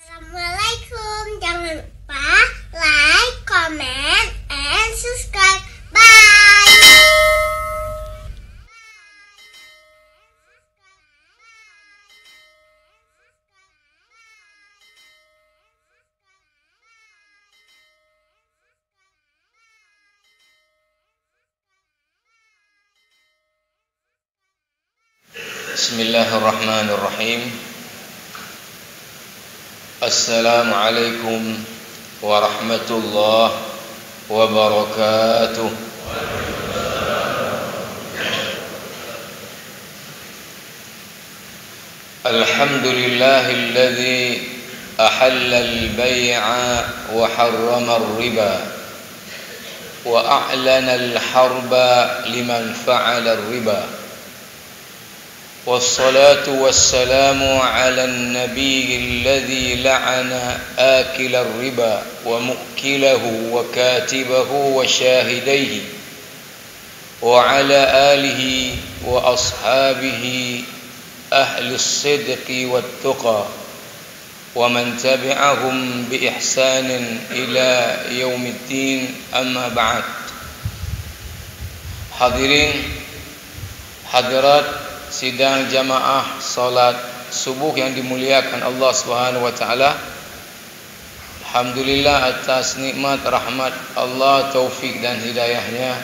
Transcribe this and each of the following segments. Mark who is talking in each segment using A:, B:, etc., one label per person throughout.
A: Assalamualaikum. Jangan lupa like, comment, and subscribe. Bye.
B: Bismillahirrahmanirrahim. Assalamualaikum warahmatullahi wabarakatuh. Alhamdulillahilladzi ahalla al-bay'a wa harrama ar-riba wa a'lana al-harba liman fa'ala ar-riba. والصلاة والسلام على النبي الذي لعن آكل الربا ومؤكله وكاتبه وشاهديه وعلى آله وأصحابه أهل الصدق والتقى ومن تبعهم بإحسان إلى يوم الدين. أما بعد. Hadirin hadirat sidang jamaah salat subuh yang dimuliakan Allah Subhanahu wa taala. Alhamdulillah atas nikmat rahmat Allah, taufik dan hidayahnya,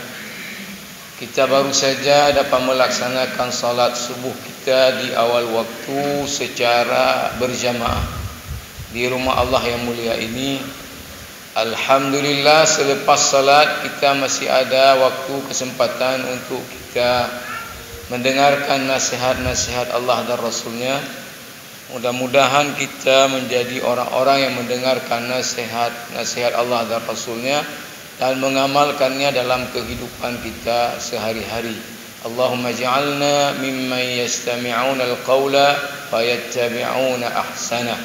B: kita baru saja dapat melaksanakan salat subuh kita di awal waktu secara berjamaah di rumah Allah yang mulia ini. Alhamdulillah, selepas salat kita masih ada waktu kesempatan untuk kita mendengarkan nasihat-nasihat Allah dan Rasulnya. Mudah-mudahan kita menjadi orang-orang yang mendengarkan nasihat-nasihat Allah dan Rasulnya dan mengamalkannya dalam kehidupan kita sehari-hari. Allahumma ja'alna mimman yastami'una al-qawla fayattabi'una ahsanah.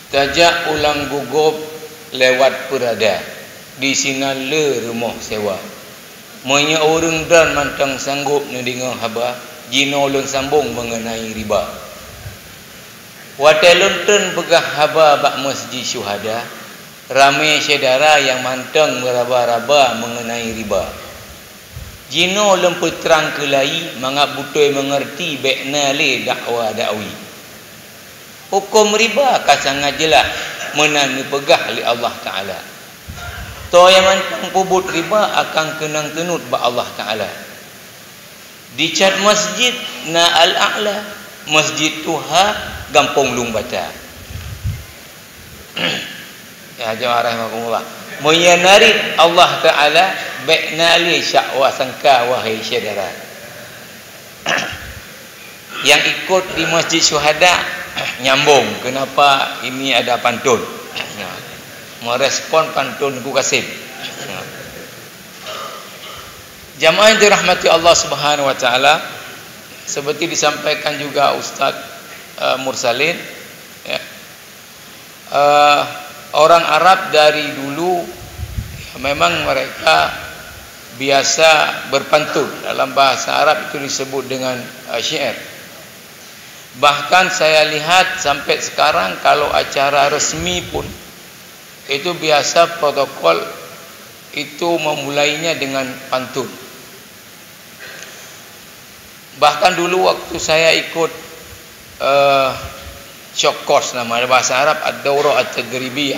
B: Tajak ulang gugup lewat perada di sinala rumah sewa. Monya orang dan mantang sanggup ndengar haba jino lun sambung mengenai riba. Watelun tun pegah haba bak masjid syuhada, ramai saudara yang mantang meraba-raba mengenai riba. Jino lun putrang kelai mangap butoi mengerti bekna le dakwa dakwi. Hukum riba sangat jelas menani pegah li Allah Taala. To yang mantang pubut riba akan kenang tenut ba Allah Taala. Dicat masjid na al-a'la, masjid Tuha Gampong Lumbata. Ya jemaah rahimakumullah. Menyanari Allah Taala baikna li syakwa sangka wahai saudara. Yang ikut di masjid syuhada nyambung, kenapa ini ada pantun? Merespon pantun Gu Kasim. Jamaah yang dirahmati Allah Subhanahu wa taala, seperti disampaikan juga Ustaz Mursalin, ya, orang Arab dari dulu memang mereka biasa berpantun. Dalam bahasa Arab itu disebut dengan syair. Bahkan saya lihat sampai sekarang kalau acara resmi pun itu biasa protokol itu memulainya dengan pantun. Bahkan dulu waktu saya ikut short course, nama bahasa Arab Ad-Daurah At-Tadribiyah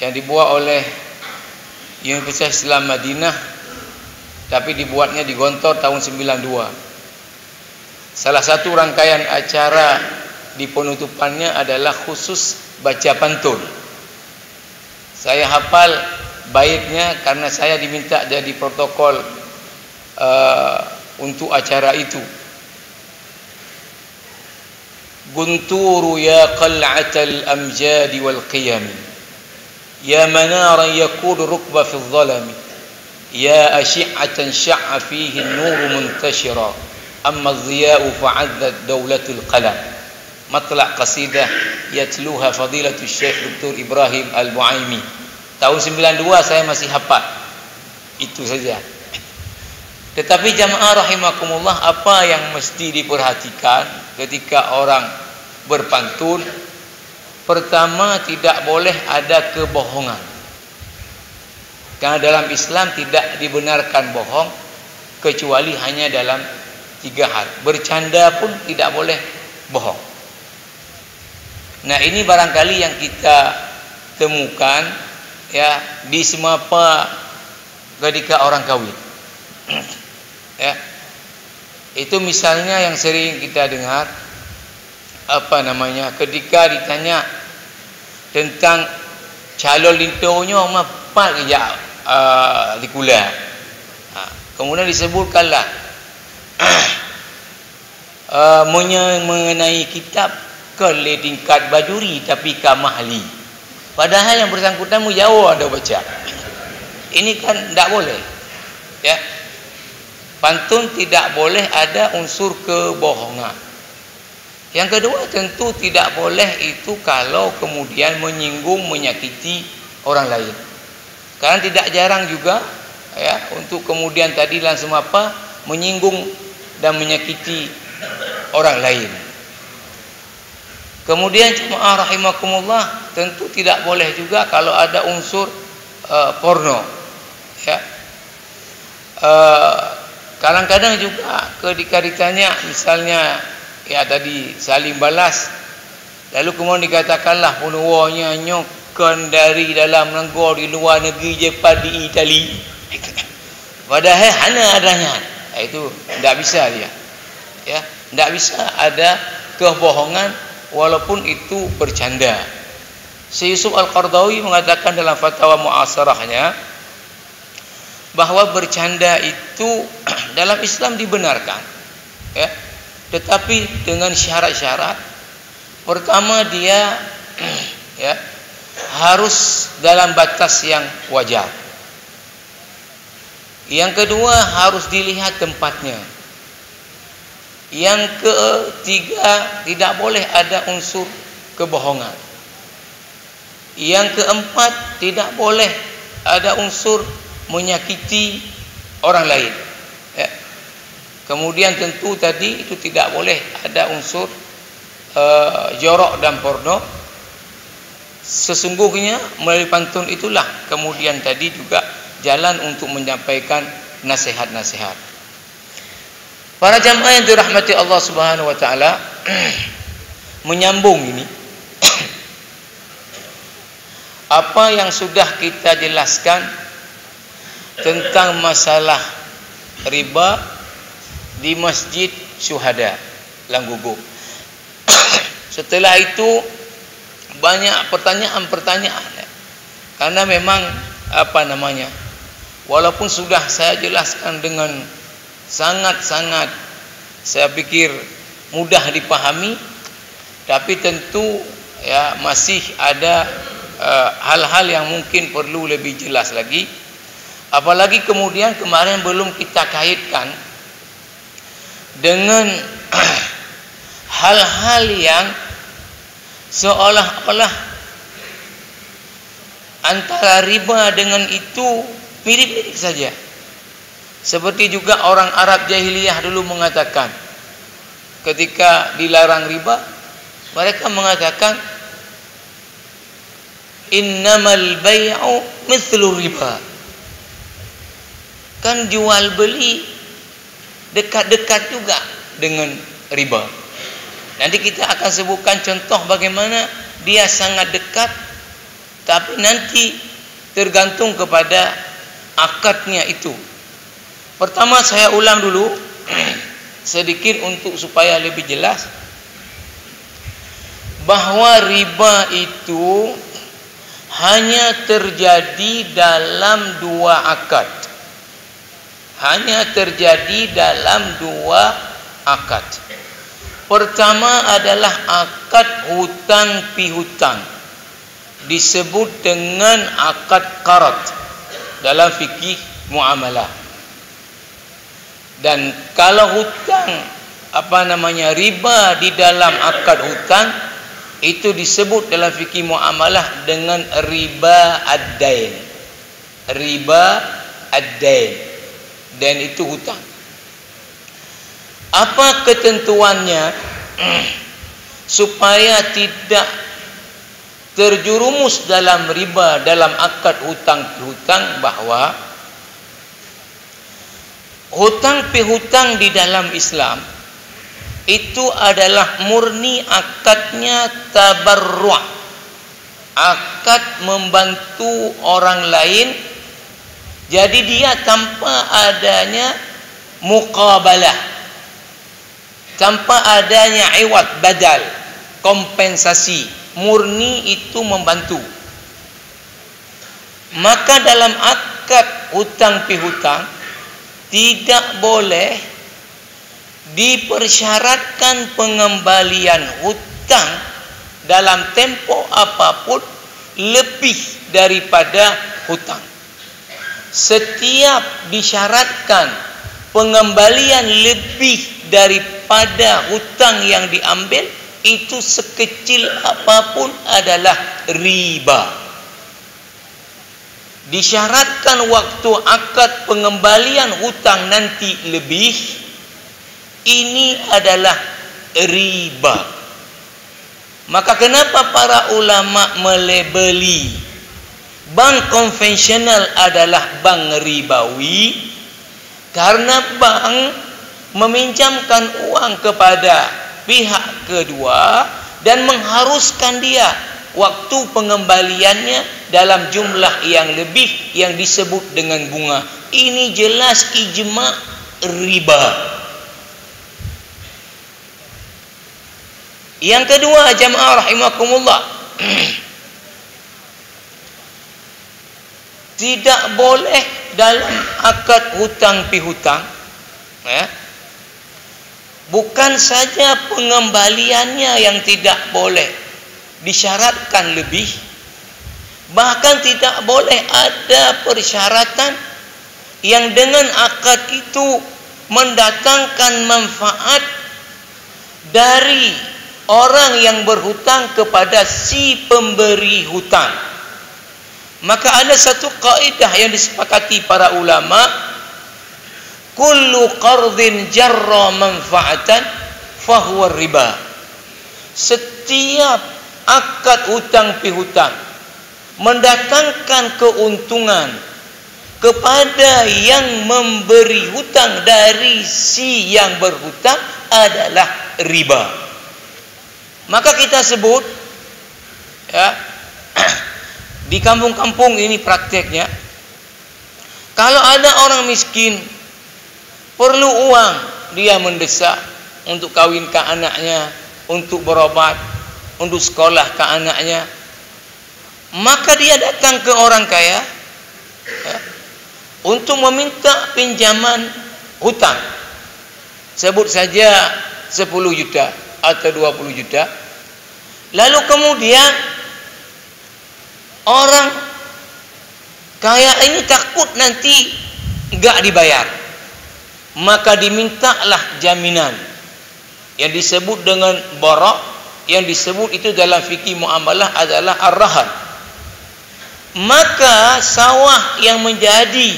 B: yang dibuat oleh Universitas Islam Madinah, tapi dibuatnya di Gontor tahun 92. Salah satu rangkaian acara di penutupannya adalah khusus baca pantun. Saya hafal baitnya karena saya diminta jadi protokol untuk acara itu. Gunturu ya qal'atal amjadi wal qiyam, ya manaran yakud rukba fi dhalami, ya ashi'atan sya'a fihi an-nur muntashira, amma adh-dhiya'u fa'addat dawlatul qalam. Matlaq qasidah yatluha fadilatul Syekh Dr. Ibrahim Al-Buaimi. Tahun 92 saya masih hafal. Itu saja. Tetapi jamaah rahimakumullah, apa yang mesti diperhatikan ketika orang berpantun? Pertama, tidak boleh ada kebohongan. Karena dalam Islam tidak dibenarkan bohong kecuali hanya dalam 3 hal. Bercanda pun tidak boleh bohong. Nah, ini barangkali yang kita temukan ya di semapa ketika orang kawin. Ya. Itu misalnya yang sering kita dengar, apa namanya, ketika ditanya tentang calon lintonya apa kerja di kula. Kemudian disebutkanlah mengenai kitab ke tingkat bajuri tapi kamahli. Padahal yang bersangkutan jauh ada baca. Ini kan tidak boleh. Ya. Pantun tidak boleh ada unsur kebohongan. Yang kedua, tentu tidak boleh itu kalau kemudian menyinggung, menyakiti orang lain. Karena tidak jarang juga ya untuk kemudian tadi langsung apa menyinggung dan menyakiti orang lain. Kemudian jemaah rahimakumullah, tentu tidak boleh juga kalau ada unsur porno. Ya. Kadang-kadang juga ketika ditanya misalnya ya tadi saling balas, lalu kemudian dikatakanlah penuanya nyokan dari dalam negara di luar negeri Jepang di Itali. Padahal hanya adanya. Itu tidak bisa dia. Ya, tidak bisa ada kebohongan walaupun itu bercanda. Syekh Yusuf Al-Qaradawi mengatakan dalam fatwa muasarahnya bahwa bercanda itu dalam Islam dibenarkan, ya, tetapi dengan syarat-syarat. Pertama, dia ya harus dalam batas yang wajar. Yang kedua, harus dilihat tempatnya. Yang ketiga, tidak boleh ada unsur kebohongan. Yang keempat, tidak boleh ada unsur menyakiti orang lain. Ya. Kemudian tentu tadi itu tidak boleh ada unsur jorok dan porno. Sesungguhnya melalui pantun itulah kemudian tadi juga jalan untuk menyampaikan nasihat-nasihat. Para jamaah yang dirahmati Allah Subhanahu wa taala, menyambung ini apa yang sudah kita jelaskan tentang masalah riba di Masjid Syuhada Langgugu. Setelah itu banyak pertanyaan-pertanyaan, karena memang apa namanya, walaupun sudah saya jelaskan dengan sangat-sangat saya pikir mudah dipahami, tapi tentu ya masih ada hal-hal yang mungkin perlu lebih jelas lagi. Apalagi kemudian kemarin belum kita kaitkan dengan hal-hal yang seolah-olah antara riba dengan itu mirip-mirip saja. Seperti juga orang Arab jahiliyah dulu mengatakan, ketika dilarang riba, mereka mengatakan innamal bai'u mithlu riba. Kan jual beli dekat-dekat juga dengan riba. Nanti kita akan sebutkan contoh bagaimana dia sangat dekat, tapi nanti tergantung kepada akadnya itu. Pertama saya ulang dulu sedikit untuk supaya lebih jelas bahwa riba itu hanya terjadi dalam 2 akad. Hanya terjadi dalam 2 akad. Pertama adalah akad hutang pihutang, disebut dengan akad qarat dalam fikih muamalah. Dan kalau hutang riba di dalam akad hutang itu disebut dalam fikih muamalah dengan riba ad-dain. Riba ad-dain. Dan itu hutang. Apa ketentuannya supaya tidak terjerumus dalam riba dalam akad hutang pihutang? Bahwa hutang pihutang di dalam Islam itu adalah murni akadnya tabarru', akad membantu orang lain. Jadi dia tanpa adanya muqabalah, tanpa adanya iwad, badal, kompensasi, murni itu membantu. Maka dalam akad hutang pihutang tidak boleh dipersyaratkan pengembalian hutang dalam tempo apapun lebih daripada hutang. Setiap disyaratkan pengembalian lebih daripada hutang yang diambil, itu sekecil apapun adalah riba. Disyaratkan waktu akad pengembalian hutang nanti lebih, ini adalah riba. Maka kenapa para ulama melabeli bank konvensional adalah bank ribawi? Karena bank meminjamkan uang kepada pihak kedua dan mengharuskan dia waktu pengembaliannya dalam jumlah yang lebih, yang disebut dengan bunga. Ini jelas ijma' riba. Yang kedua, jamaah rahimakumullah, tidak boleh dalam akad hutang pihutang, bukan saja pengembaliannya yang tidak boleh disyaratkan lebih, bahkan tidak boleh ada persyaratan yang dengan akad itu mendatangkan manfaat dari orang yang berhutang kepada si pemberi hutang. Maka ada satu kaidah yang disepakati para ulama, kullu qardhin jarra manfaatan fahuwa riba. Setiap akad hutang pihutang mendatangkan keuntungan kepada yang memberi hutang dari si yang berhutang adalah riba. Maka kita sebut, ya, di kampung-kampung ini prakteknya, kalau ada orang miskin perlu uang, dia mendesak untuk kawinkan anaknya, untuk berobat, untuk sekolah ke anaknya, maka dia datang ke orang kaya, ya, untuk meminta pinjaman hutang. Sebut saja 10 juta atau 20 juta. Lalu kemudian orang kaya ini takut nanti enggak dibayar, maka dimintalah jaminan yang disebut dengan bara', yang disebut itu dalam fikih muamalah adalah ar-rahan. Maka sawah yang menjadi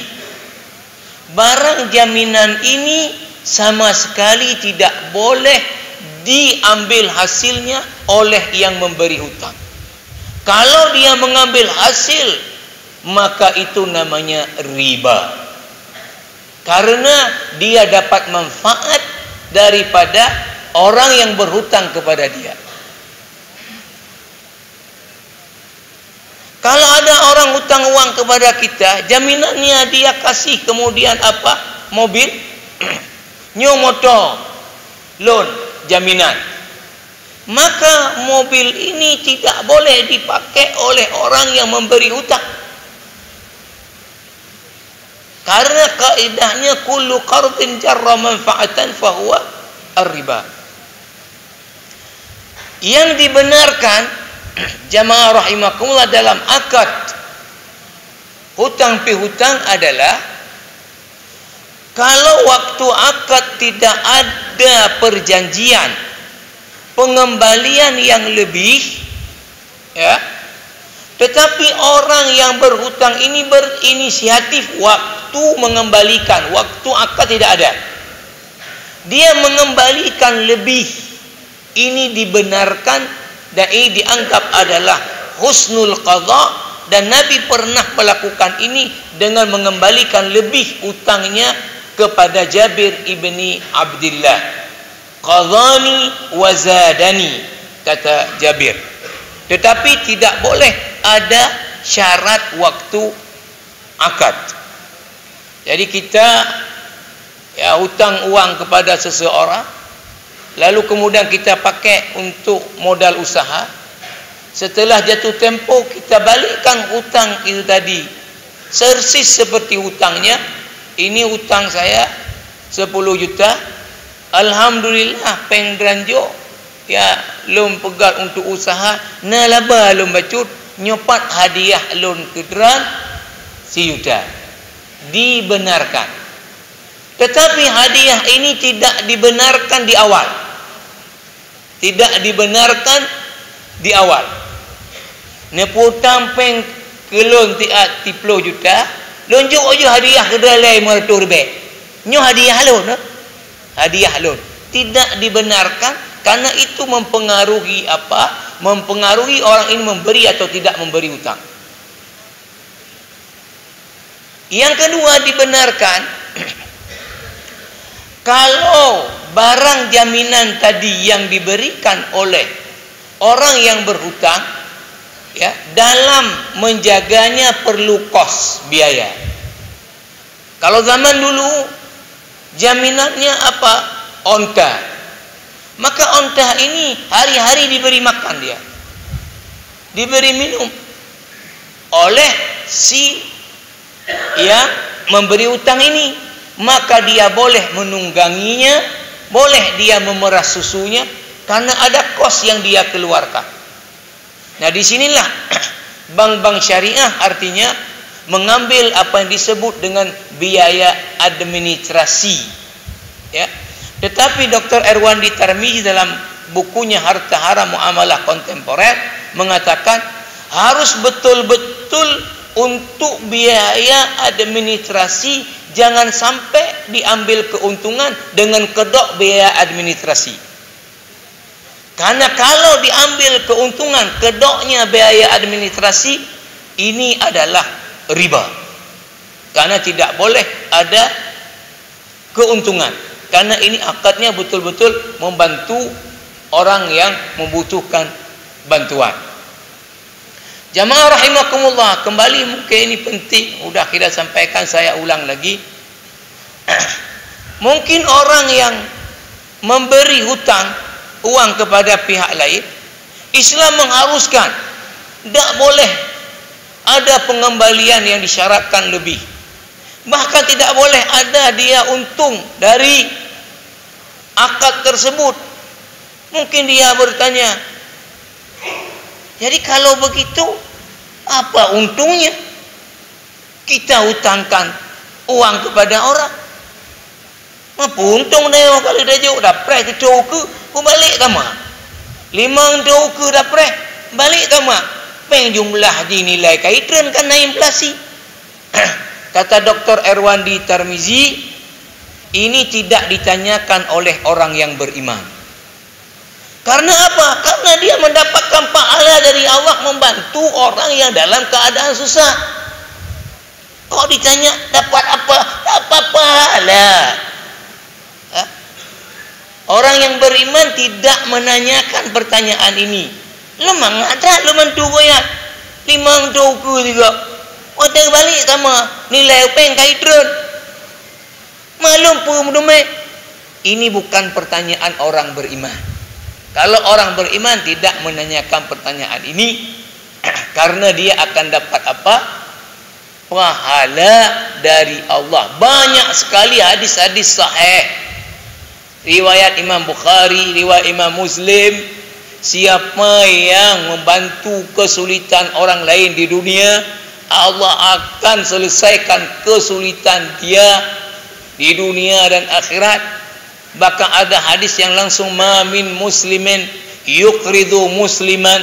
B: barang jaminan ini sama sekali tidak boleh diambil hasilnya oleh yang memberi hutang. Kalau dia mengambil hasil, maka itu namanya riba, karena dia dapat manfaat daripada orang yang berhutang kepada dia. Kalau ada orang hutang uang kepada kita, jaminannya dia kasih kemudian apa? Mobil, new motor, loan, jaminan. Maka mobil ini tidak boleh dipakai oleh orang yang memberi hutang, karena kaidahnya kullu qardin jarra manfaatan fahuwa ar-riba. Yang dibenarkan jamaah rahimakumullah dalam akad hutang pihutang adalah kalau waktu akad tidak ada perjanjian pengembalian yang lebih, ya, tetapi orang yang berhutang ini berinisiatif waktu mengembalikan, waktu akad tidak ada, dia mengembalikan lebih, ini dibenarkan dan ini dianggap adalah husnul qadha, dan Nabi pernah melakukan ini dengan mengembalikan lebih utangnya kepada Jabir ibni Abdullah. Qadhani wa zadani, kata Jabir. Tetapi tidak boleh ada syarat waktu akad. Jadi kita hutang uang kepada seseorang, lalu kemudian kita pakai untuk modal usaha. Setelah jatuh tempoh kita balikkan hutang itu tadi, persis seperti hutangnya. Ini hutang saya 10 juta, alhamdulillah peng dranjo ya lom pegat untuk usaha, na laba lom bacut nyopat hadiah lon ke dran si juta, dibenarkan. Tetapi hadiah ini tidak dibenarkan di awal. Tidak dibenarkan di awal. Neputang peng kelon tiat 10 juta, lonjok aja hadiah ke dalam 500 ribu. Nyo hadiah lon, hadiah lon. Tidak dibenarkan karena itu mempengaruhi apa? Mempengaruhi orang ini memberi atau tidak memberi hutang. Yang kedua dibenarkan kalau barang jaminan tadi yang diberikan oleh orang yang berhutang, ya, dalam menjaganya perlu kos, biaya. Kalau zaman dulu jaminannya apa? Onta. Maka onta ini hari-hari diberi makan dia, diberi minum oleh si yang memberi hutang ini. Maka dia boleh menungganginya, boleh dia memerah susunya, karena ada kos yang dia keluarkan. Nah, disinilah bank-bank syariah artinya mengambil apa yang disebut dengan biaya administrasi, ya. Tetapi Dr. Erwandi Tarmizi dalam bukunya Harta Haram Muamalah Kontemporer mengatakan harus betul-betul untuk biaya administrasi, jangan sampai diambil keuntungan dengan kedok biaya administrasi. Karena kalau diambil keuntungan kedoknya biaya administrasi, ini adalah riba. Karena tidak boleh ada keuntungan. Karena ini akadnya betul-betul membantu orang yang membutuhkan bantuan. Jamaah rahimakumullah, kembali mungkin ini penting, sudah kita sampaikan, saya ulang lagi. Mungkin orang yang memberi hutang uang kepada pihak lain, Islam mengharuskan tidak boleh ada pengembalian yang disyaratkan lebih. Bahkan tidak boleh ada dia untung dari akad tersebut. Mungkin dia bertanya, jadi kalau begitu apa untungnya kita hutangkan uang kepada orang? Apa untung dia kalau dah jauh dapat ke ke balik tama. 5 ke dapat balik tama. Peng jumlah dinilai kaitan karena inflasi. Kata Dr. Erwandi Tarmizi, ini tidak ditanyakan oleh orang yang beriman. Karena apa? Karena dia mendapatkan pahala dari Allah membantu orang yang dalam keadaan susah. Kok ditanya dapat apa? Dapat pahala. Orang yang beriman tidak menanyakan pertanyaan ini. Lemang ada lemang tu ya. 5 doku juga. Otak balik sama nilai peng kaitron. Malum pun domai. Ini bukan pertanyaan orang beriman. Kalau orang beriman tidak menanyakan pertanyaan ini, karena dia akan dapat apa? Pahala dari Allah. Banyak sekali hadis-hadis sahih. Riwayat Imam Bukhari, riwayat Imam Muslim, siapa yang membantu kesulitan orang lain di dunia, Allah akan selesaikan kesulitan dia di dunia dan akhirat. Bahkan ada hadis yang langsung, ma min muslimin yuqridu musliman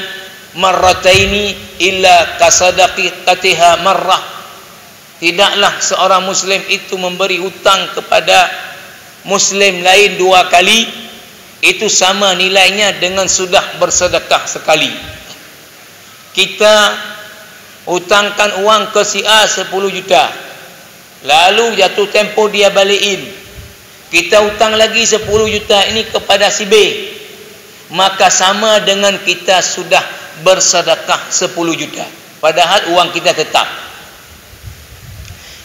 B: marrataini illa kasadaqatiha marrah. Tidaklah seorang muslim itu memberi hutang kepada Muslim lain 2 kali, itu sama nilainya dengan sudah bersedekah sekali. Kita hutangkan uang ke si A 10 juta, lalu jatuh tempoh dia balikin, kita hutang lagi 10 juta ini kepada si B, maka sama dengan kita sudah bersedekah 10 juta, padahal uang kita tetap.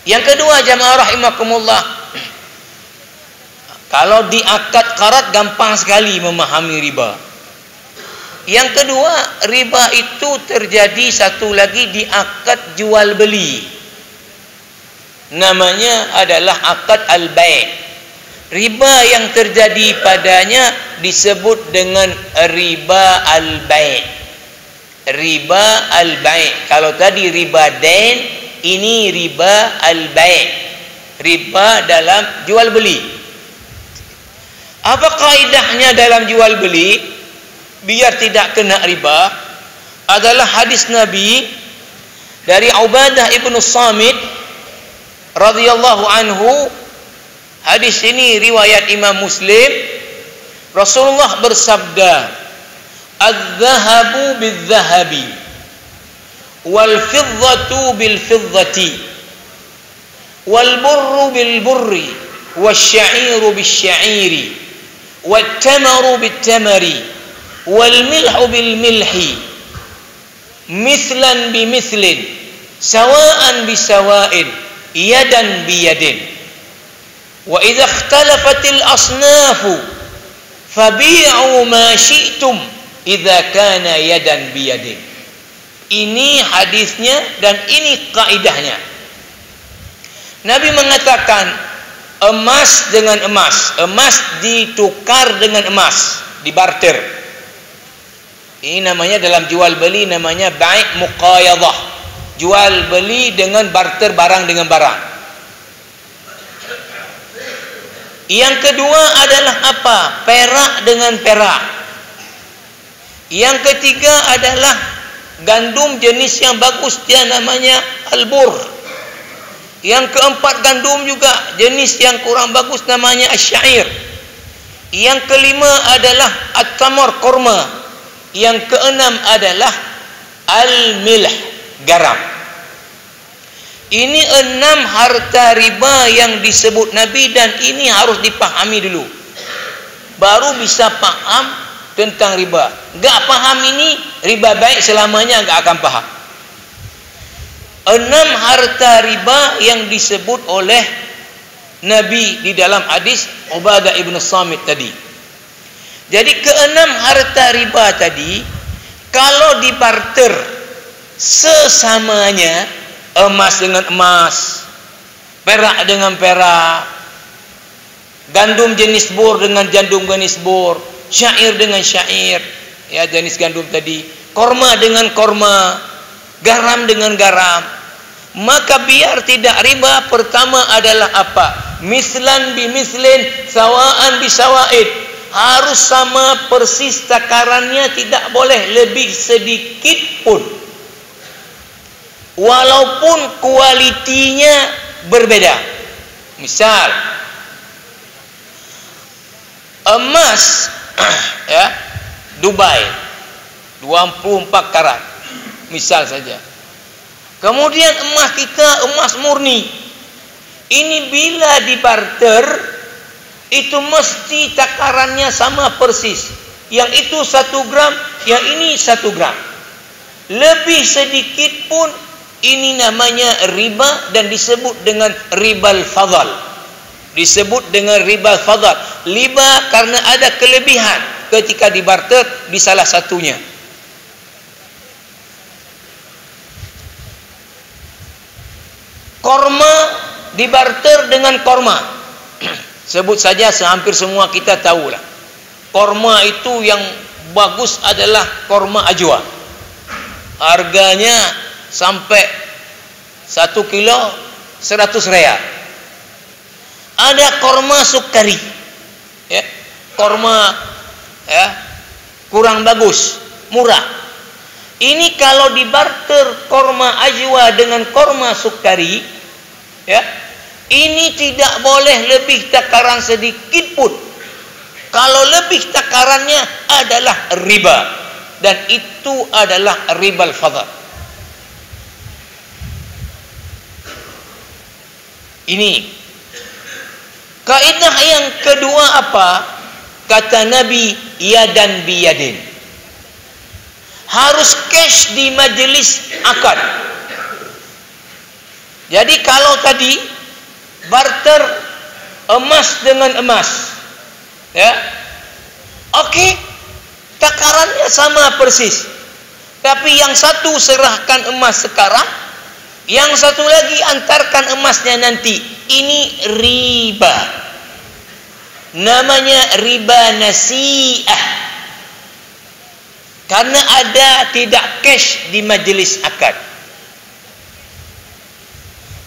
B: Yang kedua, jamaah rahimakumullah, kalau di akad qarat gampang sekali memahami riba. Yang kedua, riba itu terjadi satu lagi di akad jual beli. Namanya adalah akad al-bai'. Riba yang terjadi padanya disebut dengan riba al-bai'. Riba al-bai'. Kalau tadi riba dain, ini riba al-bai'. Riba dalam jual beli. Apa kaidahnya dalam jual beli biar tidak kena riba? Adalah hadis Nabi dari Ubadah ibnu Samit radhiyallahu anhu. Hadis ini riwayat Imam Muslim. Rasulullah bersabda, "Az-zahabu bil-zahabi wal fiddatu bil-fiddati wal burru bil-burri wasy-sya'iru bil-sya'iri wat-tamaru bit-tamari wal milhu bil milhi mislan bi mislin sawaan bi sawa'in yadan bi yadin wa idza ikhtalafatil asnafu fabi'u ma syi'tum idza kana yadan bi yadin." Ini hadisnya dan ini kaidahnya. Nabi mengatakan emas dengan emas, emas ditukar dengan emas, dibarter. Ini namanya dalam jual beli namanya bai' muqayadah. Jual beli dengan barter barang dengan barang. Yang kedua adalah apa? Perak dengan perak. Yang ketiga adalah gandum jenis yang bagus, dia namanya al-bur. Yang keempat, gandum juga jenis yang kurang bagus, namanya asy-syair. Yang kelima adalah at-tamar, kurma. Yang keenam adalah al-milh, garam. Ini 6 harta riba yang disebut Nabi, dan ini harus dipahami dulu, baru bisa paham tentang riba. Enggak paham ini, riba baik selamanya enggak akan paham. 6 harta riba yang disebut oleh Nabi di dalam hadis Ubadah ibn Samit tadi. Jadi ke-6 harta riba tadi, kalau dibarter sesamanya, emas dengan emas, perak dengan perak, gandum jenis bor dengan gandum jenis bor, syair dengan syair, ya jenis gandum tadi, korma dengan korma, garam dengan garam, maka biar tidak riba, pertama adalah apa? Mislan bi mislin, sawaan bi sawaid. Harus sama persis takarannya, tidak boleh lebih sedikit pun. Walaupun kualitinya berbeda. Misal emas ya, Dubai 24 karat. Misal saja. Kemudian emas kita emas murni. Ini bila dibarter itu mesti takarannya sama persis. Yang itu 1 gram, yang ini 1 gram. Lebih sedikit pun ini namanya riba dan disebut dengan ribal fadhal. Disebut dengan ribal fadhal. Riba karena ada kelebihan ketika dibarter di salah satunya. Korma dibarter dengan korma. Sebut saja, hampir semua kita tahulah. Korma itu yang bagus adalah korma ajwa. Harganya sampai 1 kilo 100 riyal. Ada korma sukari, ya, korma ya kurang bagus, murah. Ini kalau dibarter korma ajwa dengan korma sukari, ya, Ini tidak boleh lebih takaran sedikit pun. Kalau lebih takarannya adalah riba, dan itu adalah ribal fadl. Ini kaidah yang kedua apa? Kata Nabi, yadan biyadin. Harus cash di majelis akad. Jadi kalau tadi barter emas dengan emas, ya, oke, takarannya sama persis. Tapi yang satu serahkan emas sekarang, yang satu lagi antarkan emasnya nanti. Ini riba. Namanya riba nasi'ah. Karena ada tidak cash di majelis akad.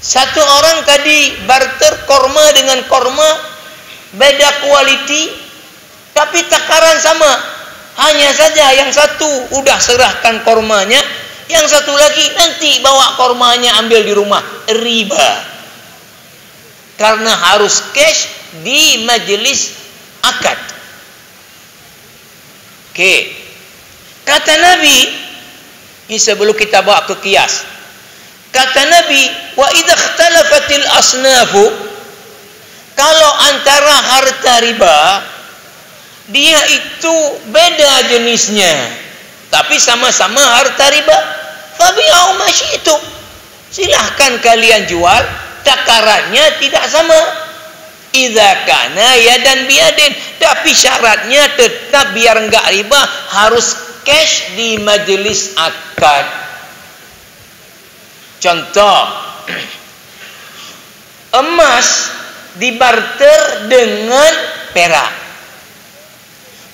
B: Satu orang tadi barter korma dengan korma, beda kualiti, tapi takaran sama. Hanya saja yang satu udah serahkan kormanya, yang satu lagi nanti bawa kormanya ambil di rumah. Riba. Karena harus cash di majelis akad. Oke. Kata Nabi, ini sebelum kita bawa ke kias. Kata Nabi, wa idza ikhtalafatil asnafu, kalau antara harta riba dia itu beda jenisnya, tapi sama-sama harta riba, fabi'u ma syi'tum. Silahkan kalian jual, takarannya tidak sama. Idza kana yadan biyadin, tapi syaratnya tetap biar enggak riba harus cash di majelis akad. Contoh, emas dibarter dengan perak.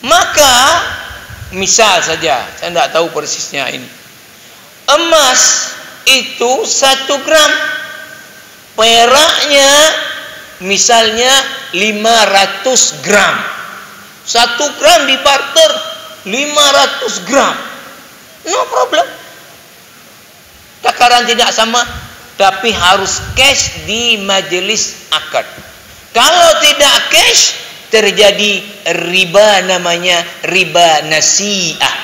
B: Maka misal saja, saya tidak tahu persisnya ini, emas itu 1 gram, peraknya misalnya 500 gram. 1 gram dibarter 500 gram. No problem. Takaran tidak sama, tapi harus cash di majelis akad. Kalau tidak cash, terjadi riba, namanya riba nasi'ah.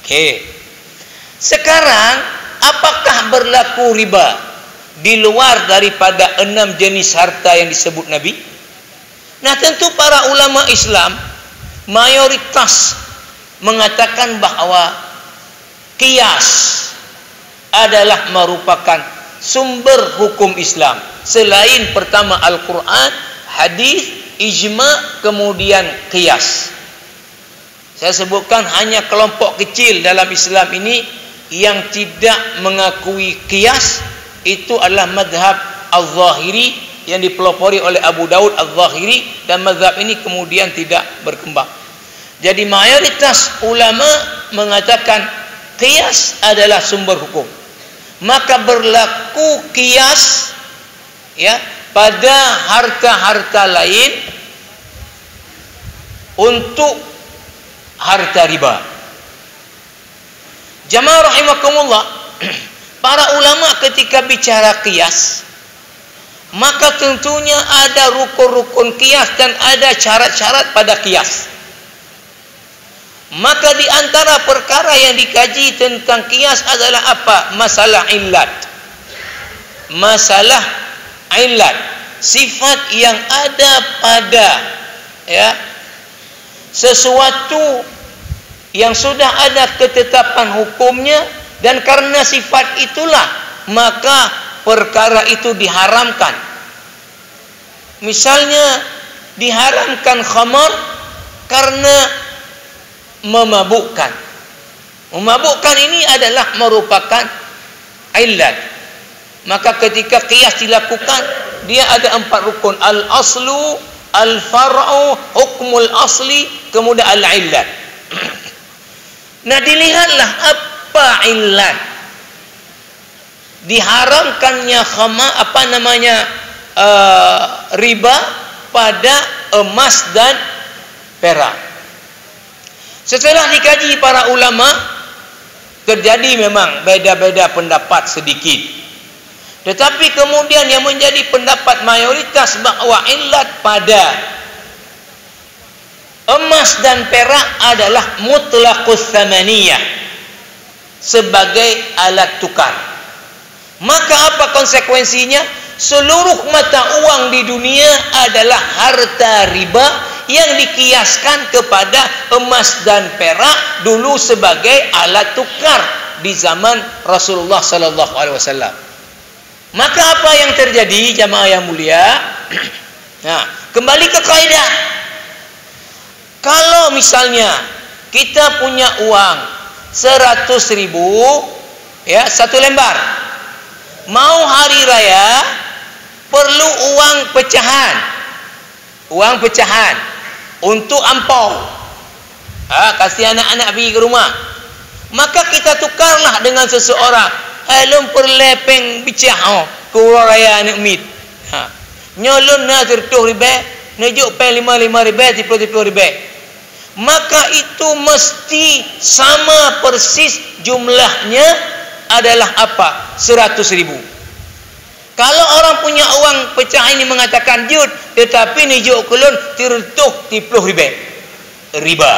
B: Oke. Sekarang, apakah berlaku riba di luar daripada 6 jenis harta yang disebut Nabi? Nah, tentu para ulama Islam mayoritas mengatakan bahwa qiyas adalah merupakan sumber hukum Islam. Selain pertama Al-Quran, hadis, ijma, kemudian qiyas. Saya sebutkan hanya kelompok kecil dalam Islam ini yang tidak mengakui qiyas. Itu adalah madhab Al-Zahiri yang dipelopori oleh Abu Daud Al-Zahiri, dan madhab ini kemudian tidak berkembang. Jadi mayoritas ulama mengatakan qiyas adalah sumber hukum. Maka berlaku qiyas, ya, pada harta-harta lain untuk harta riba. Jamaah rahimakumullah, para ulama ketika bicara qiyas, maka tentunya ada rukun-rukun qiyas dan ada syarat-syarat pada qiyas. Maka di antara perkara yang dikaji tentang qiyas adalah apa? Masalah illat. Masalah illat, sifat yang ada pada, ya, sesuatu yang sudah ada ketetapan hukumnya, dan karena sifat itulah maka perkara itu diharamkan. Misalnya diharamkan khamar karena memabukkan. Memabukkan ini adalah merupakan illat. Maka ketika qiyas dilakukan, dia ada 4 rukun: al-aslu, al-far'u, hukmul asli, kemudian al-illat. Nah, dilihatlah apa illat. Diharamkannya riba pada emas dan perak. Setelah dikaji para ulama, terjadi memang beda-beda pendapat sedikit. Tetapi kemudian yang menjadi pendapat mayoritas bahawa illat pada emas dan perak adalah mutlaqus tsamaniyah, sebagai alat tukar. Maka apa konsekuensinya? Seluruh mata uang di dunia adalah harta riba yang dikiaskan kepada emas dan perak dulu sebagai alat tukar di zaman Rasulullah sallallahu alaihi wasallam. Maka apa yang terjadi, jamaah yang mulia? Nah, kembali ke kaidah. Kalau misalnya kita punya uang 100.000, ya, satu lembar. Mau hari raya perlu uang pecahan. Uang pecahan untuk ampau. Kasih anak-anak pergi ke rumah. Maka kita tukarlah dengan seseorang. Alum perlepeng bicah ke raya anak mit. Nyolon na 30 ribu, nejuk pe 55 ribu, 30 ribu. Maka itu mesti sama persis jumlahnya adalah apa? 100.000. Kalau orang punya uang pecah ini mengatakan jud, tetapi nejuk kulun 30 ribu riba.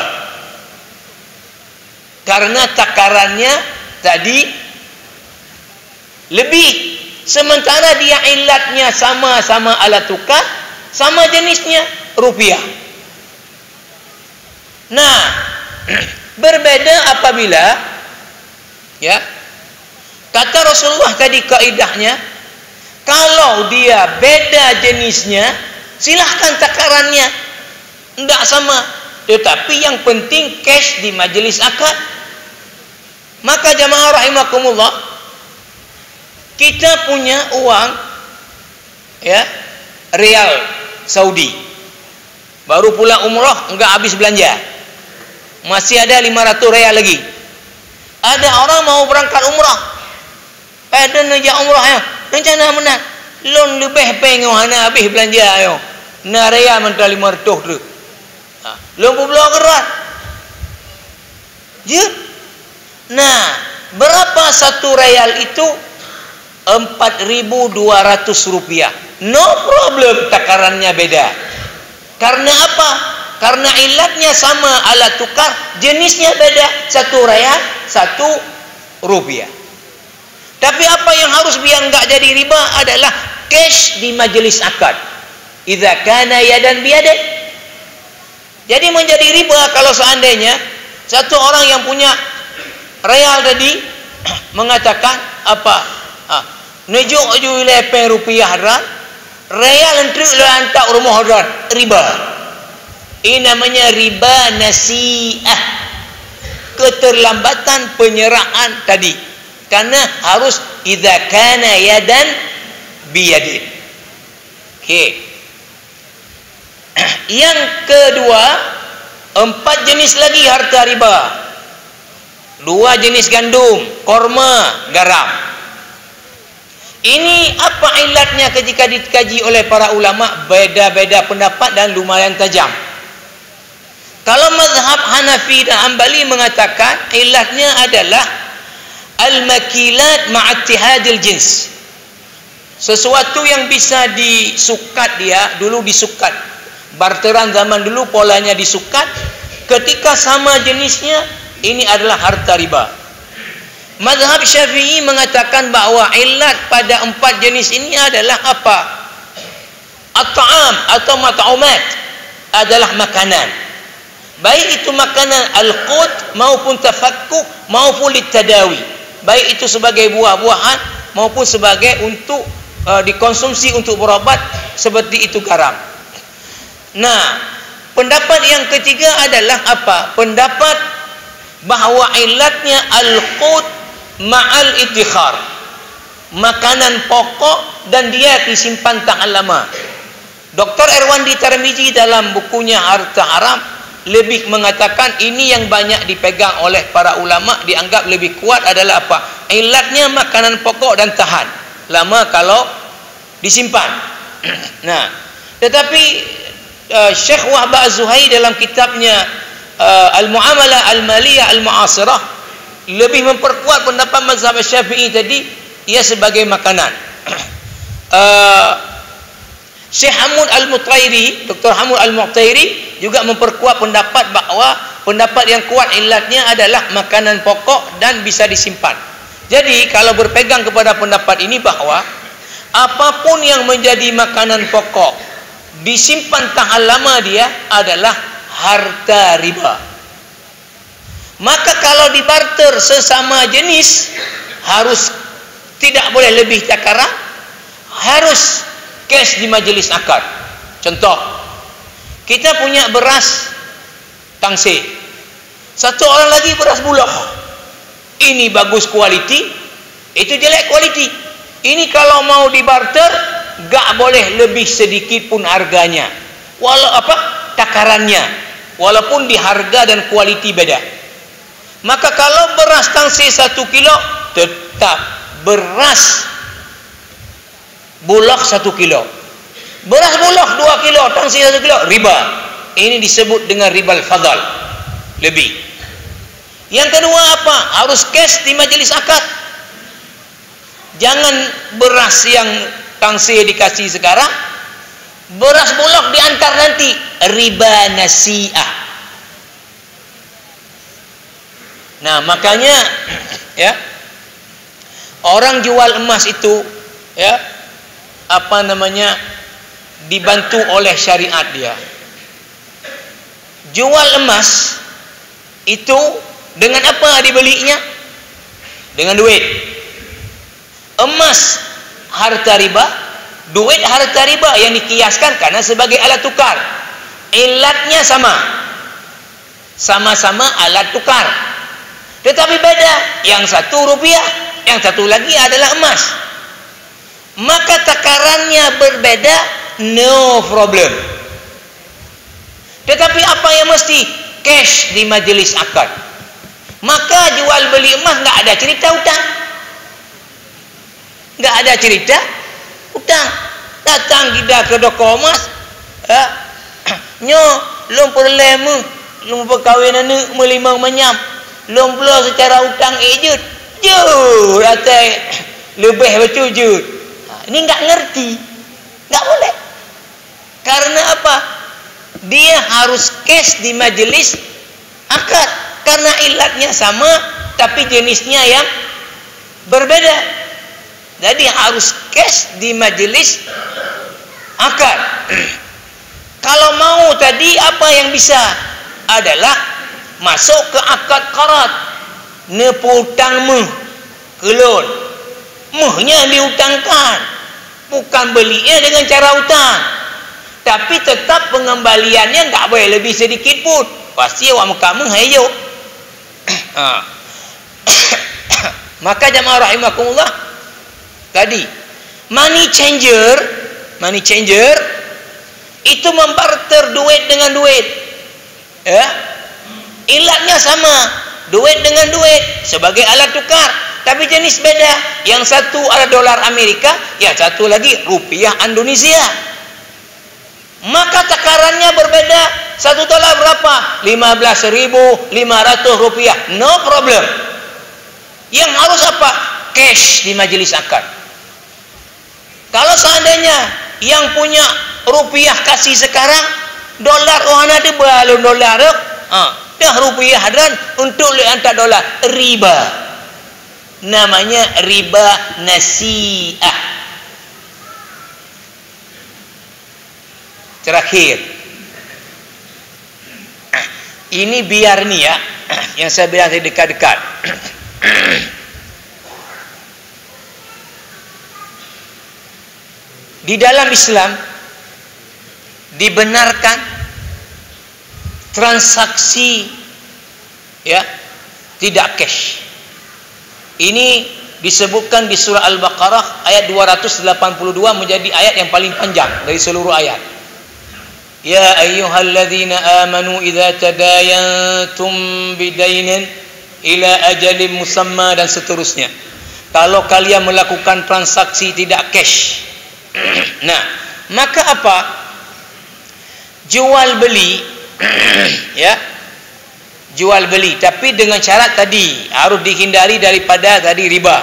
B: Karena takarannya tadi lebih, sementara dia ilatnya sama-sama alat tukar, sama jenisnya rupiah. Nah, berbeda apabila, ya, kata Rasulullah tadi kaidahnya, kalau dia beda jenisnya, silahkan takarannya tidak sama, tetapi yang penting cash di majelis akad. Maka jamaah rahimakumullah, kita punya uang, ya, rial Saudi, baru pula umrah, enggak habis belanja, masih ada 500 rial lagi. Ada orang mau berangkat umrah, ada najak umrah ya, rencana menang, lon lebih pengen hana habis belanja ayo, na rial mentah 500 tu, lon pula kerat, je. Nah, berapa satu rial itu? 4.200 rupiah. No problem, takarannya beda. Karena apa? Karena ilatnya sama, alat tukar, jenisnya beda, satu rial, satu rupiah. Tapi apa yang harus biar enggak jadi riba adalah cash di majelis akad. Idza kana yadan biyadin. Jadi menjadi riba kalau seandainya satu orang yang punya real tadi mengatakan apa? Nejuk ju lepeng rupiah ran, real entrik le antak rumah ran, riba. Ini namanya riba nasi'ah. Keterlambatan penyerahan tadi. Karena harus idza kana yadan biyadin. Okey. Yang kedua, 4 jenis lagi harta riba. 2 jenis gandum, korma, garam. Ini apa ilatnya ketika dikaji oleh para ulama? Beda-beda pendapat dan lumayan tajam. Kalau mazhab Hanafi dan Hanbali mengatakan ilatnya adalah al-makilat ma'attihadil jins. Sesuatu yang bisa disukat, dia dulu disukat. Barteran zaman dulu polanya disukat. Ketika sama jenisnya, ini adalah harta riba. Mazhab Syafi'i mengatakan bahawa ilat pada 4 jenis ini adalah apa? At-ta'am atau mat'umat adalah makanan. Baik itu makanan al-qut maupun tafakkuk maupun litadawi. Baik itu sebagai buah-buahan maupun sebagai untuk dikonsumsi untuk berobat, seperti itu garam. Nah, pendapat yang ketiga adalah apa? Pendapat bahawa ilatnya al-qut ma'al iddikhar, makanan pokok dan dia disimpan tahan lama. Dr. Erwandi Tarmizi dalam bukunya Harta Haram lebih mengatakan ini yang banyak dipegang oleh para ulama, dianggap lebih kuat adalah apa? Ilatnya makanan pokok dan tahan lama kalau disimpan. Nah, tetapi Syekh Wahbah Az-Zuhair dalam kitabnya Al-Mu'amalah Al-Maliyah Al-Mu'asirah lebih memperkuat pendapat mazhab Syafi'i tadi, ia sebagai makanan. Syekh Hamud Al-Mutairi, Dr. Hamud Al-Mutairi juga memperkuat pendapat bahawa pendapat yang kuat illatnya adalah makanan pokok dan bisa disimpan. Jadi kalau berpegang kepada pendapat ini bahawa apapun yang menjadi makanan pokok disimpan tahan lama dia adalah harta riba. Maka kalau dibarter sesama jenis harus tidak boleh lebih cakara, harus cash di majlis akad. Contoh, kita punya beras tangsi, satu orang lagi beras bulog. Ini bagus kualiti, itu jelek kualiti. Ini kalau mau dibarter gak boleh lebih sedikit pun harganya, takarannya, walaupun di harga dan kualiti beda. Maka kalau beras tangsi 1 kilo, tetap beras bulog 1 kilo, beras bulog 2 kilo, tangsi 1 kilo, riba. Ini disebut dengan ribal fadal, lebih. Yang kedua apa? Harus cash di majelis akad. Jangan beras yang tangsi dikasih sekarang, beras bulog diantar nanti, riba nasi'ah. Nah, makanya ya, orang jual emas itu ya, dibantu oleh syariat dia. Jual emas itu dengan apa dibelinya? Dengan duit. Emas harta riba, duit harta riba yang dikiaskan karena sebagai alat tukar. Ilatnya sama, sama-sama alat tukar, tetapi beda. Yang satu rupiah, yang satu lagi adalah emas. Maka takarannya berbeda, no problem. Tetapi apa yang mesti? Cash di majelis akad. Maka jual beli emas nggak ada cerita utang, nggak ada cerita utang. Datang kita ke toko emas, nyo lom perlemu, lom perkahwinan melimang menyam, lom pula secara utang ejut, jut, atai lebih betul jut. Ini nggak ngerti, nggak boleh. Karena apa? Dia harus cash di majelis akad karena ilatnya sama tapi jenisnya yang berbeda. Jadi harus cash di majelis akad. Kalau mau tadi apa yang bisa adalah masuk ke akad qarat, neputang meh kelon, mehnya diutangkan, bukan belinya dengan cara utang. Tapi tetap pengembaliannya nggak boleh lebih sedikit pun. Pasti awak kamu hayo. Maka jamaah rahimakumullah, tadi money changer itu membarter duit dengan duit. Ya. Ilatnya sama, duit dengan duit sebagai alat tukar, tapi jenis beda. Yang satu ada dolar Amerika, yang satu lagi rupiah Indonesia. Maka takarannya berbeda. 1 dolar berapa? 15.500 rupiah. No problem. Yang harus apa? Cash di majelis akad. Kalau seandainya yang punya rupiah kasih sekarang, dolar ohana di balon dolar, dah rupiah dan untuk hantar dolar, riba. Namanya riba nasi'ah. Terakhir, ini biar nih ya, yang saya bilang tadi dekat-dekat. Di dalam Islam dibenarkan transaksi ya tidak cash. Ini disebutkan di surah Al-Baqarah ayat 282 menjadi ayat yang paling panjang dari seluruh ayat. Ya ayyuhalladzina amanu idza tadayantum bidainin ila ajalin musamma dan seterusnya. Kalau kalian melakukan transaksi tidak cash. Nah, maka apa? Jual beli ya. Jual beli tapi dengan syarat tadi harus dihindari daripada tadi riba.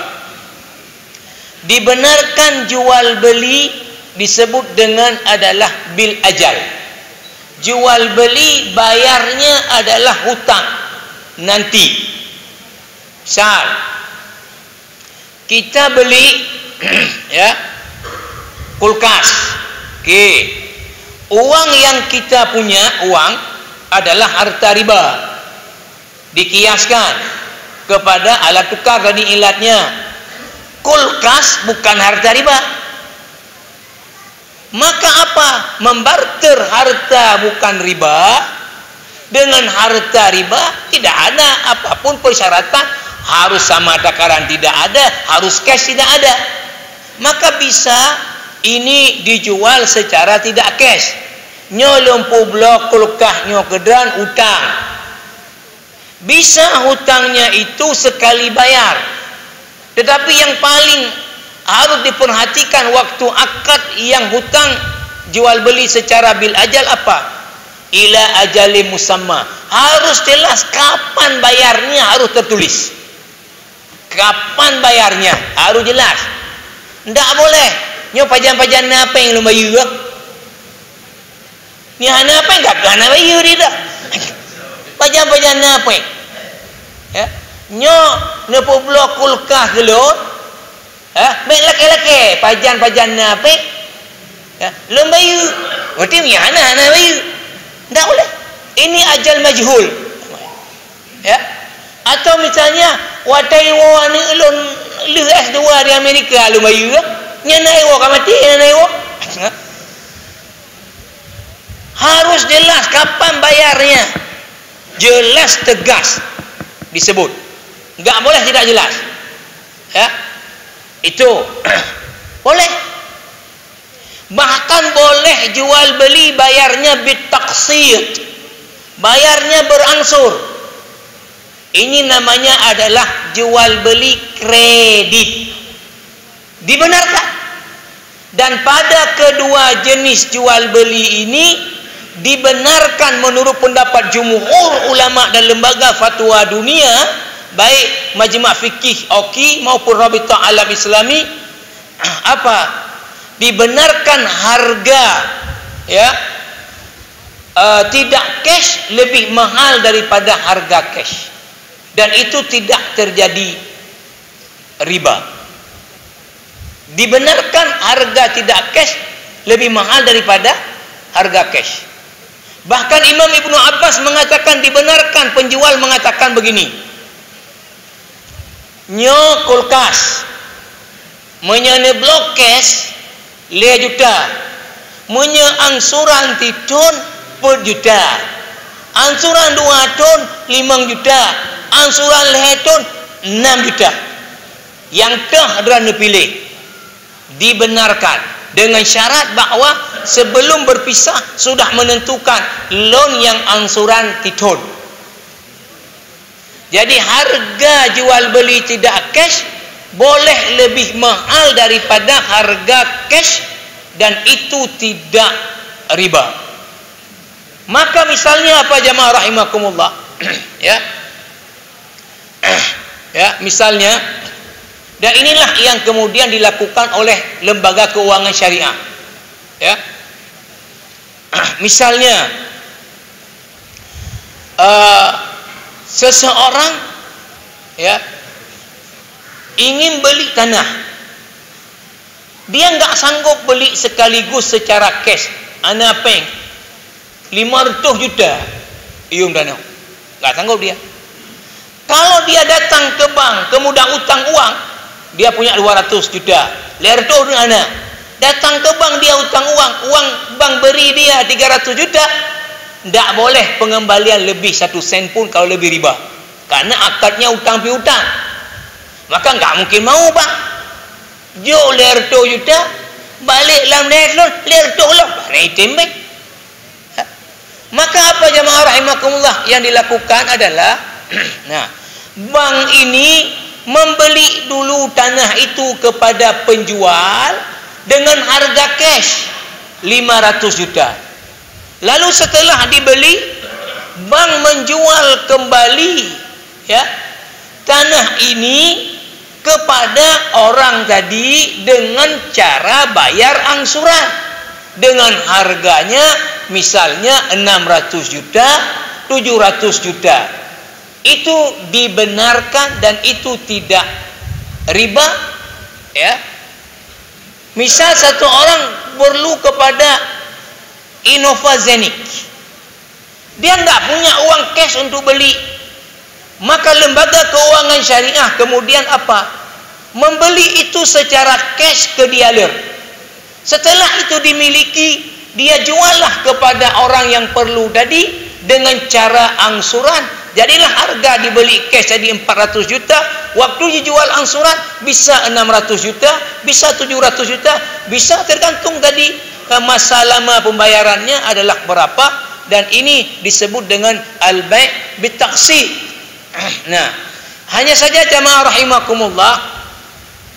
B: dibenarkan jual beli disebut dengan adalah bil ajal. Jual beli bayarnya adalah hutang nanti. Misal kita beli ya kulkas. Okey. Uang yang kita punya uang adalah harta riba. Dikiaskan kepada alat tukar tadi ilatnya. Kulkas bukan harta riba. Maka apa? Membarter harta bukan riba dengan harta riba tidak ada apapun persyaratan harus sama takaran tidak ada, harus cash tidak ada. Maka bisa ini dijual secara tidak cash. Nyo lempu blok kulkas nyo kedran hutang. Bisa hutangnya itu sekali bayar. Tetapi yang paling harus diperhatikan waktu akad yang hutang jual beli secara bil ajal apa? Ila ajali musamma. Harus jelas kapan bayarnya, harus tertulis. Kapan bayarnya harus jelas. Ndak boleh nyo pajan-pajan apa yang lu bayar. Ni hana apa enggak gana bayar dia. Pajan-pajan apa? Ya. Nyo nepo blok kulkas gelot. Mek laki-laki pajan-pajan apa? Ya, lu bayar. Berarti ni hana bayar. Ndak boleh. Ini ajal majhul. Ya. Atau misalnya watai wo ni elon lu S2 di Amerika lu bayar. Nya naik wo ka mati naik wo. Harus jelas kapan bayarnya. Jelas tegas disebut. Enggak boleh tidak jelas. Ya. Itu boleh. Bahkan boleh jual beli bayarnya bitaqsid. Bayarnya berangsur. Ini namanya adalah jual beli kredit. Dibenarkan. Dan pada kedua jenis jual beli ini dibenarkan menurut pendapat jumhur ulama dan lembaga fatwa dunia, baik Majma' Fikih Oki maupun Rabitah Alam Islami, apa? Dibenarkan harga ya tidak cash lebih mahal daripada harga cash. Dan itu tidak terjadi riba. Dibenarkan harga tidak cash lebih mahal daripada harga cash. Bahkan Imam Ibnu Abbas mengatakan dibenarkan, penjual mengatakan begini. Nyo kulkas menyane blok cash 5 juta. Menye angsuran tidun per juta. Angsuran 2 ton 5 juta. Angsuran 5 ton 6 juta. Yang tah derana pilih. Dibenarkan dengan syarat bahawa sebelum berpisah sudah menentukan loan yang angsuran tidun. Jadi harga jual beli tidak cash boleh lebih mahal daripada harga cash dan itu tidak riba. Maka misalnya apa jamaah rahimakumullah? Ya. Ya, misalnya dan inilah yang kemudian dilakukan oleh lembaga keuangan syariah. Ya. Misalnya seseorang ya ingin beli tanah. Dia enggak sanggup beli sekaligus secara cash. Ana peng 500 juta. Ium dana. Enggak sanggup dia. Kalau dia datang ke bank, kemudian utang uang, dia punya 200 juta. 200 ana. Datang ke bank dia utang uang bank beri dia 300 juta. Tak boleh pengembalian lebih 1 sen pun kalau lebih riba. Karena akadnya utang piutang. Maka enggak mungkin mau bang. Jo 200 juta balik dalam loan 200 lah. Reitem baik. Maka apa jemaah rahimakumullah yang dilakukan adalah nah, bank ini membeli dulu tanah itu kepada penjual dengan harga cash 500 juta. Lalu setelah dibeli, bank menjual kembali ya tanah ini kepada orang tadi dengan cara bayar angsuran dengan harganya misalnya 600 juta, 700 juta. Itu dibenarkan dan itu tidak riba, ya. Misal satu orang perlu kepada Innovazenic, dia nggak punya uang cash untuk beli, maka lembaga keuangan syariah kemudian apa? Membeli itu secara cash ke dealer. Setelah itu dimiliki, dia juallah kepada orang yang perlu tadi dengan cara angsuran. Jadilah harga dibeli cash jadi 400 juta, waktu dijual angsuran bisa 600 juta, bisa 700 juta, bisa tergantung tadi masa lama pembayarannya adalah berapa, dan ini disebut dengan al-bai' bitaqsid. Nah, hanya saja jamaah rahimakumullah,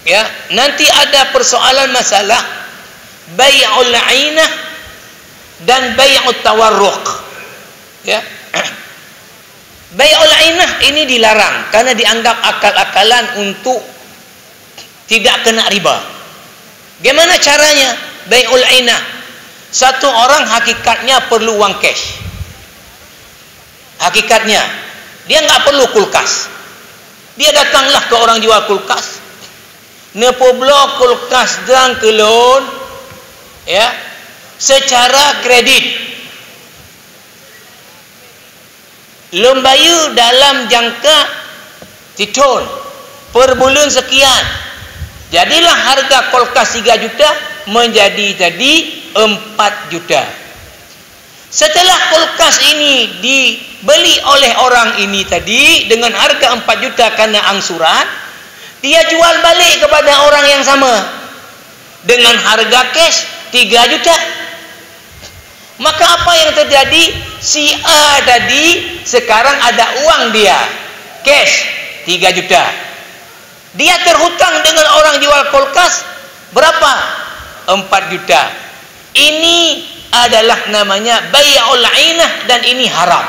B: ya, nanti ada persoalan masalah bai'ul 'ainah dan bai'ut tawarruq, ya. Bai'ul 'ainah ini dilarang karena dianggap akal-akalan untuk tidak kena riba. Bagaimana caranya bai'ul 'ainah? Satu orang hakikatnya perlu uang cash. Hakikatnya dia nggak perlu kulkas. Dia datanglah ke orang jual kulkas. Nepo blok kulkas dan kelon, ya, secara kredit. Lembayu dalam jangka tahun per bulan sekian. Jadilah harga kulkas 3 juta menjadi tadi 4 juta. Setelah kulkas ini dibeli oleh orang ini tadi dengan harga 4 juta karena angsuran, dia jual balik kepada orang yang sama dengan harga cash 3 juta. Maka apa yang terjadi? Si A tadi sekarang ada uang dia cash 3 juta. Dia terhutang dengan orang jual kulkas berapa? 4 juta. Ini adalah namanya bai'ul 'ainah dan ini haram.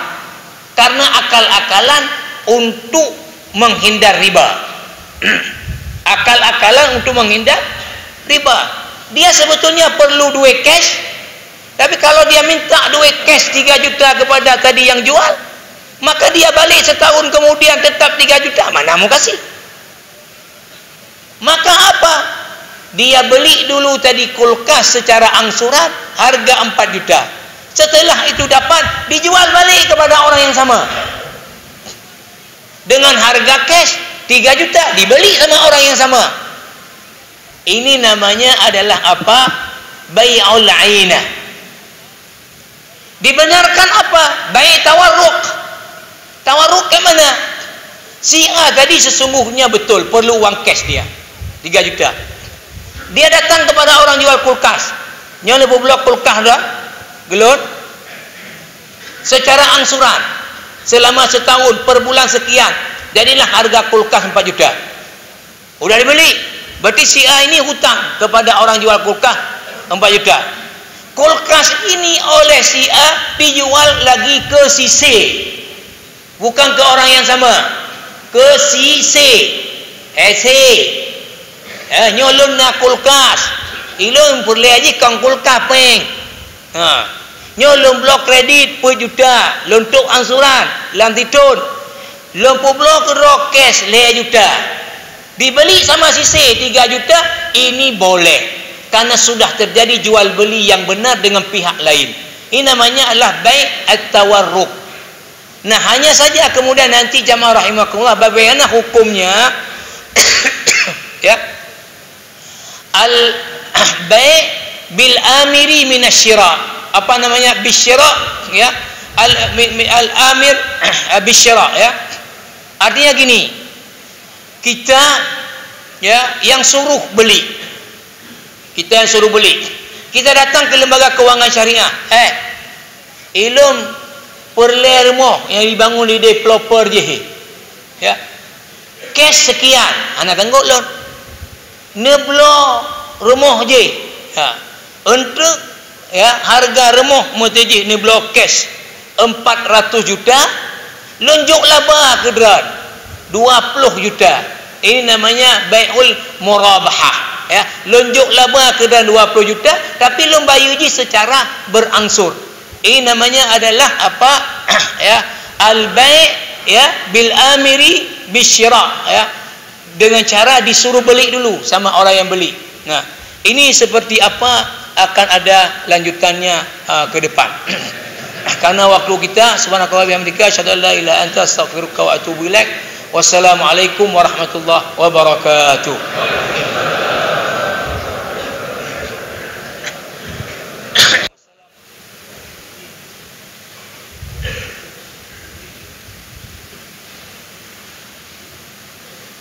B: Karena akal-akalan untuk menghindar riba. Akal-akalan untuk menghindar riba. Dia sebetulnya perlu duit cash. Tapi kalau dia minta duit cash 3 juta kepada tadi yang jual, maka dia balik setahun kemudian tetap 3 juta. Mana mau kasih? Maka apa? Dia beli dulu tadi kulkas secara angsuran harga 4 juta. Setelah itu dapat, dijual balik kepada orang yang sama dengan harga cash 3 juta, dibeli sama orang yang sama. Ini namanya adalah apa? Bai'ul 'ainah. Dibenarkan apa? Bai' tawarruk. Tawarruk ke mana? Si A tadi sesungguhnya betul perlu uang cash dia 3 juta. Dia datang kepada orang jual kulkas. Nyonya blok kulkas dah gelon secara angsuran selama setahun per bulan sekian. Jadilah harga kulkas 4 juta. Udah dibeli. Berarti si A ini hutang kepada orang jual kulkas 4 juta. Kulkas ini oleh si A dijual lagi ke si C, bukan ke orang yang sama, ke si C. C nyolong nak kulkas, ilung perlu aja kang kulkas peng. Nyolong blok kredit per juta, lontok angsuran, lantitun, lompo blok rokes 5 juta. Dibeli sama si C 3 juta, ini boleh. Karena sudah terjadi jual beli yang benar dengan pihak lain. Ini namanya adalah bai' at-tawarruk. Nah, hanya saja kemudian nanti jamaah rahimakumullah bagaimana hukumnya ya. Al-bai' bil amiri minasyira. Apa namanya? Bisyira, ya. Al-amir bisyira, ya. Artinya gini. Kita ya yang suruh beli. Kita yang suruh beli. Kita datang ke lembaga keuangan syariah. Ilum perle rumah yang dibangun di developer je. Ya. Cash sekian. Anak tengok loan. Neblo rumah je. Ya. Untuk ya harga rumah mesti neblo cash 400 juta. Lonjok laba ke dran 20 juta. Ini namanya bai'ul murabahah. Ya, lonjok laba ke dalam 20 juta tapi lom bayar je secara berangsur. Ini namanya adalah apa? Ya, al-bai' ya bil amiri bisyira, ya. Dengan cara disuruh beli dulu sama orang yang beli. Nah, ini seperti apa akan ada lanjutannya ke depan. Karena waktu kita, subhanallahi wa bihamdika asyhadu an la ilaha illa anta astaghfiruka wa atubu ilaik. Wassalamualaikum warahmatullahi wabarakatuh.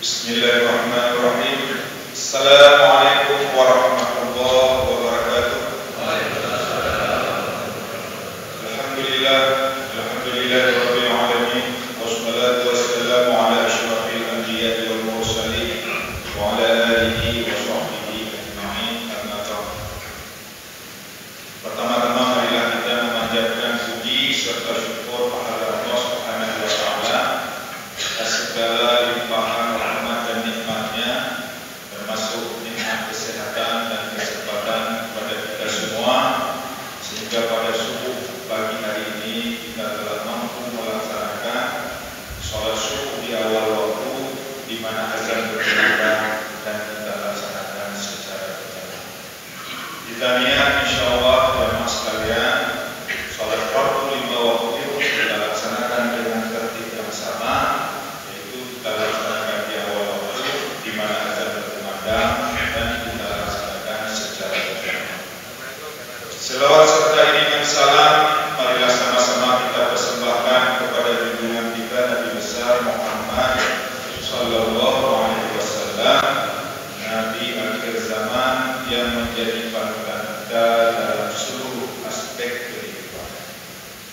C: Bismillahirrahmanirrahim. Assalamualaikum warahmatullahi wabarakatuh. Alhamdulillahirabbil alamin wassalatu wassalamu ala asyrafil anbiya'i wal mursalin wa ala alihi wa sahbihi ajma'in. Amma ba'd. Pertama-tama marilah kita memanjatkan puji serta syukur kepada Allah Subhanahu wa taala atas segala limpahan rahmat dan nikmatnya, termasuk nikmat kesehatan dan kesempatan kepada kita semua, sehingga pada subuh pagi hari ini kita telah mampu melaksanakan sholat subuh di awal waktu, di mana azan berkumandang dan kita laksanakan secara berjamaah. Kita niat insyaallah jamaah sekalian, sholat fardu 5 waktu kita laksanakan dengan tertib yang sama, yaitu kita laksanakan di awal waktu, di mana azan berkumandang dan kita laksanakan secara berjamaah. Selawat serta iringan salam marilah sama-sama kita persembahkan kepada junjungan kita Nabi besar Muhammad sallallahu alaihi wasallam, nabi akhir zaman yang menjadi panutan kita dalam seluruh aspek kehidupan.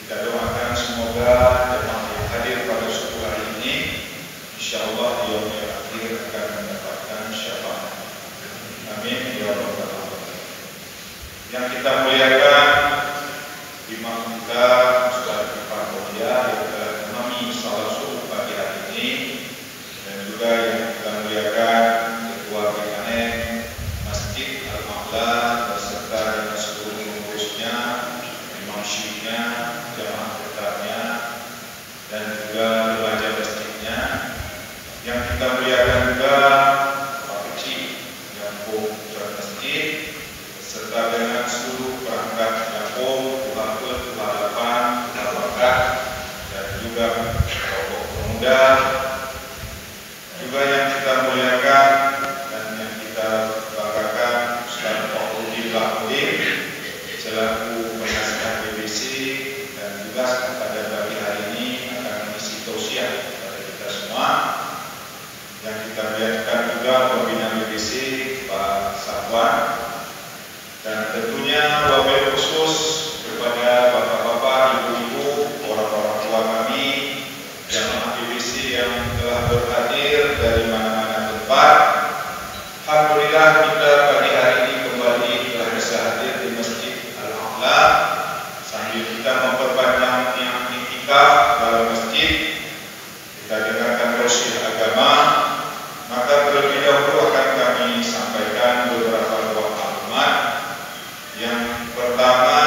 C: Kita doakan semoga jemaah yang hadir pada subuh hari ini insyaallah di yaumil akhir akan mendapatkan syafaat. Amin ya rabbal alamin. Yang kita muliakan imam kita Ustaz Irfan Rodia yang telah menimami salat subuh pagi hari ini, dan juga yang kita muliakan Ketua BKN Masjid Al-A'la beserta dengan seluruh pengurusnya, imam syikhnya, jamaah ketarnya, dan juga remaja masjidnya. Yang kita muliakan juga Pak Kecil yang putra masjid serta dengan seluruh perangkat kampung, Tuhan, Tuhan, dan juga kelompok pemuda, juga yang kita muliakan dan yang kita banggakan Ustaz Fakhruddin Bahmudin selaku penasihat BBC, dan juga pada pagi hari ini akan mengisi tausiah kepada kita semua. Yang kita muliakan juga pembina BBC Pak Safwan, dan tentunya wabil khusus kepada bapak-bapak, ibu-ibu, orang-orang tua kami, jamaah BBC yang telah berhadir dari mana-mana tempat. Alhamdulillah kita pagi hari ini kembali telah bisa hadir di Masjid Al-A'la sambil kita memperbanyak i'tikaf dalam masjid. Kita dengarkan tausiah agama, maka terlebih dahulu akan kami sampaikan beberapa buah maklumat. Yang pertama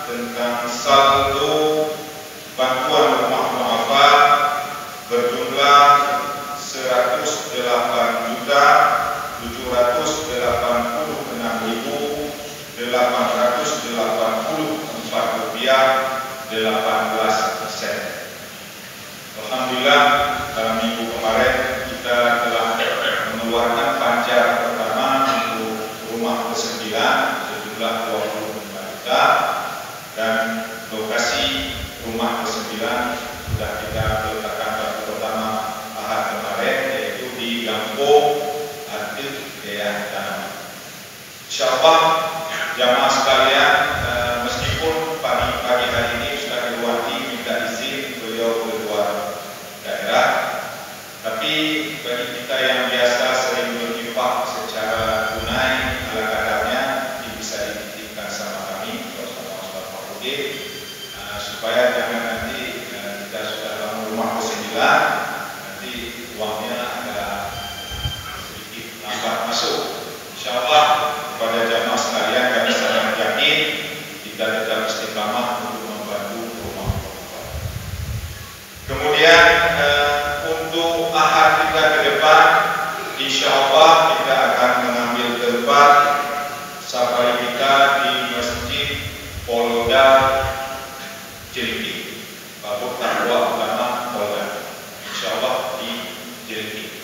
C: tentang saldo bantuan rumah mu'afat berjumlah 107.884.18%. Alhamdulillah dalam minggu kemarin kita telah mengeluarkan panja pertama untuk rumah ke-9 sejumlah 25 juta, dan lokasi rumah ke-9 sudah kita letakkan batu pertama Ahad kemarin, yaitu di Gampung Atil Daya Tanam. Insyaallah jamaah sekalian, meskipun pagi hari ini Ustaz Irwandi minta izin beliau keluar daerah, tapi bagi kita yang biasa sering berinfak secara tunai ala kadarnya, ini bisa dititipkan sama kami atau sama Ustaz Fakhruddin, supaya jangan nanti kita sudah bangun rumah ke-9 nanti uangnya agak insyaallah kita akan mengambil tempat safari kita di Masjid Polda Jeliti, Babuk Takwa Utama Polda, insyaallah di Jeliti.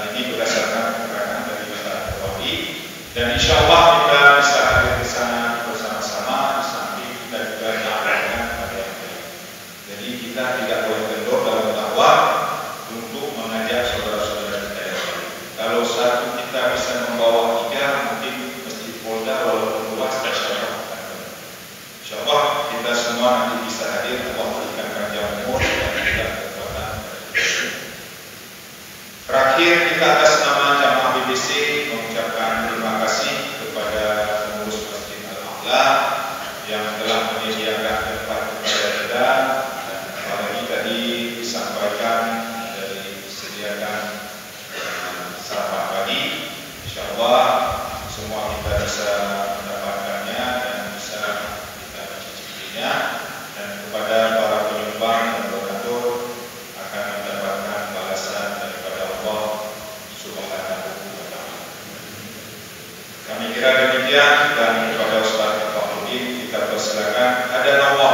C: Ini berdasarkan keterangan dari Ustaz Wali, dan insyaallah kita bisa hadir di sana bersama-sama, sambil kita juga menyampaikan pada yang lain. Jadi kita tidak boleh kendor dalam dakwah untuk mengajak saudara-saudara kita yang lain. Kalau satu kita bisa membawa 3, mungkin Masjid Polda walaupun luas insyaallah kita semua nanti bisa hadir. Allah berikan panjang umur dan juga kekuatan. Terakhir, kita atas nama jamaah BBC mengucapkan terima kasih kepada pengurus Masjid Al-A'la yang telah menyediakan tempat kepada kita, dan apalagi tadi disampaikan dari disediakan sarapan pagi. Insyaallah semua kita bisa mendapatkannya dan bisa kita mencicipinya, dan kepada para penyumbang dan donatur akan mendapatkan balasan daripada Allah Subhanahu wa Ta'ala. Kami kira demikian, dan kepada Ustaz Fakhruddin kita persilakan. Ada nama